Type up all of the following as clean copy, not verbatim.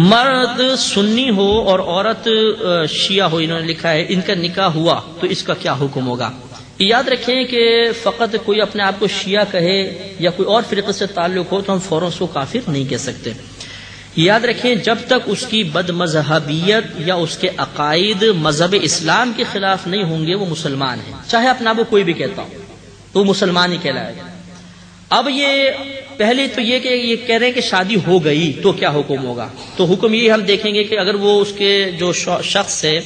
مرد سنی ہو اور عورت شیعہ ہو، انہوں نے لکھا ہے ان کا نکاح ہوا تو اس کا کیا حکم ہوگا؟ یاد رکھیں کہ فقط کوئی اپنے آپ کو شیعہ کہے یا کوئی اور فرقے سے تعلق ہو تو ہم فوراً اس کو کافر نہیں کہہ سکتے۔ یاد رکھیں جب تک اس کی بد مذہبیت یا اس کے عقائد مذہب اسلام کے خلاف نہیں ہوں گے وہ مسلمان ہے، چاہے اپنا آپ کو کوئی بھی کہتا ہو تو وہ مسلمان ہی کہلائے گا۔ اب یہ پہلے تو یہ کہ یہ کہہ رہے ہیں کہ شادی ہو گئی تو کیا حکم ہوگا، تو حکم یہ ہم دیکھیں گے کہ اگر وہ اس کے جو شخص ہے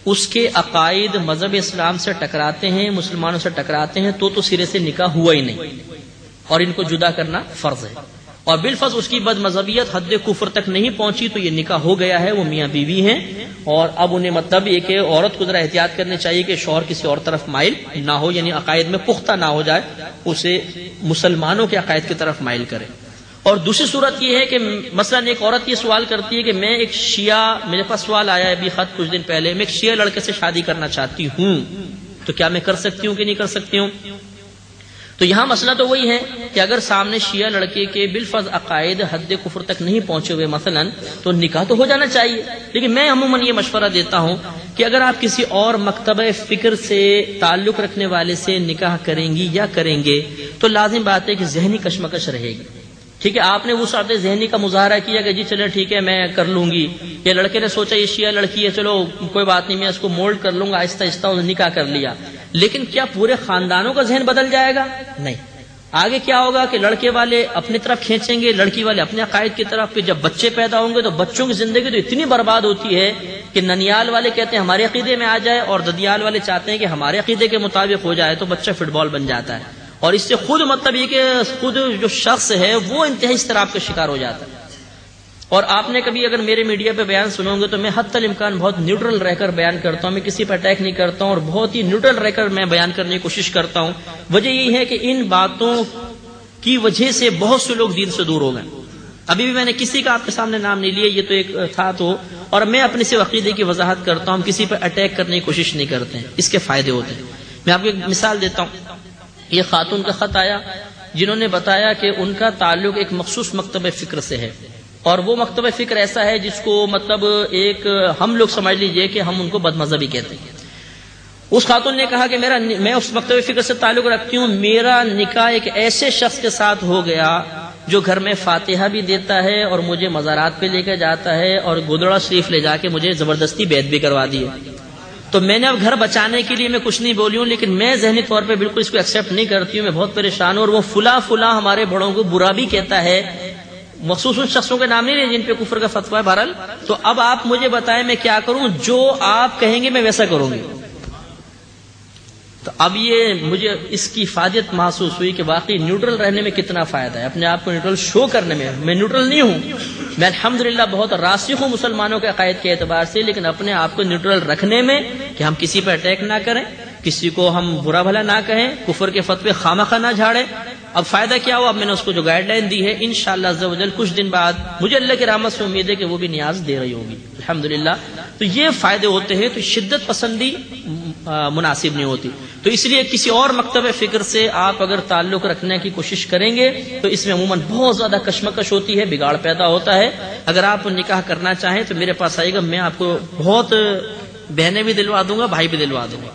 اس کے عقائد مذہب اسلام سے ٹکراتے ہیں، مسلمانوں سے ٹکراتے ہیں تو سرے سے نکاح ہوا ہی نہیں اور ان کو جدا کرنا فرض ہے، اور بالفرض اس کی بد مذہبیت حد کفر تک نہیں پہنچی تو یہ نکاح ہو گیا ہے، وہ میاں بیوی ہیں۔ اور اب انہیں مطلب یہ کہ عورت کو ذرا احتیاط کرنی چاہیے کہ شوہر کسی اور طرف مائل نہ ہو، یعنی عقائد میں پختہ نہ ہو جائے، اسے مسلمانوں کے عقائد کی طرف مائل کرے۔ اور دوسری صورت یہ ہے کہ مثلا ایک عورت یہ سوال کرتی ہے کہ میں ایک شیعہ، میرے پاس سوال آیا ہے ابھی خط کچھ دن پہلے، میں ایک شیعہ لڑکے سے شادی کرنا چاہتی ہوں تو کیا میں کر سکتی ہوں کہ نہیں کر سکتی ہوں؟ تو یہاں مسئلہ تو وہی ہے کہ اگر سامنے شیعہ لڑکے کے بالفرض عقائد حد کفر تک نہیں پہنچے ہوئے مثلا تو نکاح تو ہو جانا چاہیے، لیکن میں عموماً یہ مشورہ دیتا ہوں کہ اگر آپ کسی اور مکتبہ فکر سے تعلق رکھنے والے سے نکاح کریں گی یا کریں گے تو لازم بات ہے کہ ذہنی کشمکش رہے گی۔ ٹھیک ہے، آپ نے وسعت ذہنی کا مظاہرہ کیا کہ جی چلے ٹھیک ہے میں کر لوں گی، یا لڑکے نے سوچا یہ شیعہ لڑکی ہے چلو کوئی بات نہیں میں اس کو مولڈ کر لوں گا، آہستہ آہستہ نکاح کر لیا، لیکن کیا پورے خاندانوں کا ذہن بدل جائے گا؟ نہیں۔ آگے کیا ہوگا کہ لڑکے والے اپنی طرف کھینچیں گے، لڑکی والے اپنے عقائد کی طرف، پھر جب بچے پیدا ہوں گے تو بچوں کی زندگی تو اتنی برباد ہوتی ہے کہ ننیال والے کہتے ہیں ہمارے عقیدے میں آ جائے اور ددیال والے چاہتے ہیں کہ ہمارے عقیدے کے مطابق ہو جائے، تو بچہ فٹ بال بن جاتا ہے، اور اس سے خود مطلب یہ کہ خود جو شخص ہے وہ انتہائی اضطراب کا شکار ہو جاتا ہے۔ اور آپ نے کبھی اگر میرے میڈیا پہ بیان سنو گے تو میں حتی الامکان بہت نیوٹرل رہ کر بیان کرتا ہوں، میں کسی پر اٹیک نہیں کرتا ہوں اور بہت ہی نیوٹرل رہ کر میں بیان کرنے کی کوشش کرتا ہوں۔ وجہ یہی ہے کہ ان باتوں کی وجہ سے بہت سے لوگ دین سے دور ہو گئے۔ ابھی بھی میں نے کسی کا آپ کے سامنے نام نہیں لیا، یہ تو ایک تھا تو، اور میں اپنے سے عقیدے کی وضاحت کرتا ہوں، کسی پر اٹیک کرنے کی کوشش نہیں کرتے ہیں، اس کے فائدے ہوتے ہیں۔ میں آپ کو ایک مثال دیتا ہوں، یہ خاتون کا خط آیا جنہوں نے بتایا کہ ان کا تعلق ایک مخصوص مکتبہ فکر سے ہے، اور وہ مکتبہ فکر ایسا ہے جس کو مطلب ایک ہم لوگ سمجھ لیجئے کہ ہم ان کو بد مذہبی کہتے ہیں۔ اس خاتون نے کہا کہ میں اس مکتبہ فکر سے تعلق رکھتی ہوں، میرا نکاح ایک ایسے شخص کے ساتھ ہو گیا جو گھر میں فاتحہ بھی دیتا ہے اور مجھے مزارات پہ لے کے جاتا ہے اور گودڑا شریف لے جا کے مجھے زبردستی بیعت بھی کروا دی ہے۔ تو میں نے اب گھر بچانے کے لیے میں کچھ نہیں بولی ہوں، لیکن میں ذہنی طور پہ بالکل اس کو ایکسیپٹ نہیں کرتی ہوں، میں بہت پریشان ہوں، اور وہ فلاں ہمارے بڑوں کو برا بھی کہتا ہے، مخصوص ان شخصوں کے نام نہیں لے جن پہ کفر کا فتویٰ ہے۔ بہرحال تو اب آپ مجھے بتائیں میں کیا کروں، جو آپ کہیں گے میں ویسا کروں گی۔ تو اب یہ مجھے اس کی فائدت محسوس ہوئی کہ واقعی نیوٹرل رہنے میں کتنا فائدہ ہے، اپنے آپ کو نیوٹرل شو کرنے میں نیوٹرل نہیں ہوں، میں الحمدللہ بہت راسخ ہوں مسلمانوں کے عقائد کے اعتبار سے، لیکن اپنے آپ کو نیوٹرل رکھنے میں کہ ہم کسی پر اٹیک نہ کریں، کسی کو ہم برا بھلا نہ کہیں، کفر کے فتوے خامخواہ نہ جھاڑیں۔ اب فائدہ کیا ہوا، اب میں نے اس کو جو گائیڈ لائن دی ہے انشاءاللہ عز و جل کچھ دن بعد مجھے اللہ کی رحمت سے امید ہے کہ وہ بھی نیاز دے رہی ہوگی الحمدللہ۔ تو یہ فائدے ہوتے ہیں، تو شدت پسندی مناسب نہیں ہوتی، تو اس لیے کسی اور مکتبہ فکر سے آپ اگر تعلق رکھنے کی کوشش کریں گے تو اس میں عموماً بہت زیادہ کشمکش ہوتی ہے، بگاڑ پیدا ہوتا ہے۔ اگر آپ نکاح کرنا چاہیں تو میرے پاس آئیے گا، میں آپ کو بہت بہنیں بھی دلوا دوں گا، بھائی بھی دلوا دوں گا۔